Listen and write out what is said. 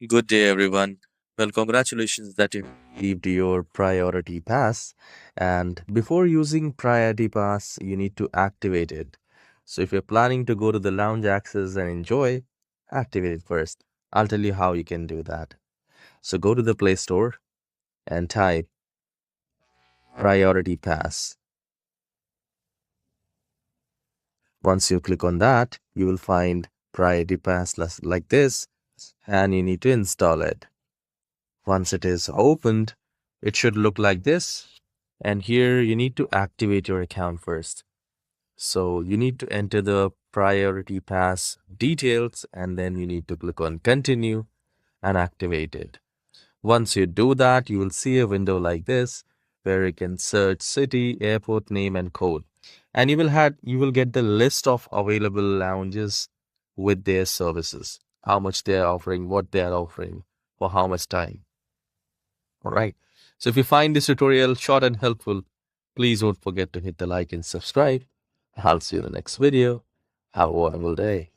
Good day, everyone. Well, congratulations that you received your priority pass. And before using priority pass, you need to activate it. So if you're planning to go to the lounge access and enjoy, activate it first. I'll tell you how you can do that. So go to the Play Store and type priority pass. Once you click on that, you will find priority pass like this, and you need to install it. Once it is opened, it should look like this. And here you need to activate your account first. So you need to enter the priority pass details and then you need to click on continue and activate it. Once you do that, you will see a window like this where you can search city, airport name and code. And you will get the list of available lounges with their services, how much they are offering, what they are offering, for how much time. All right. So if you find this tutorial short and helpful, please don't forget to hit the like and subscribe. I'll see you in the next video. Have a wonderful day.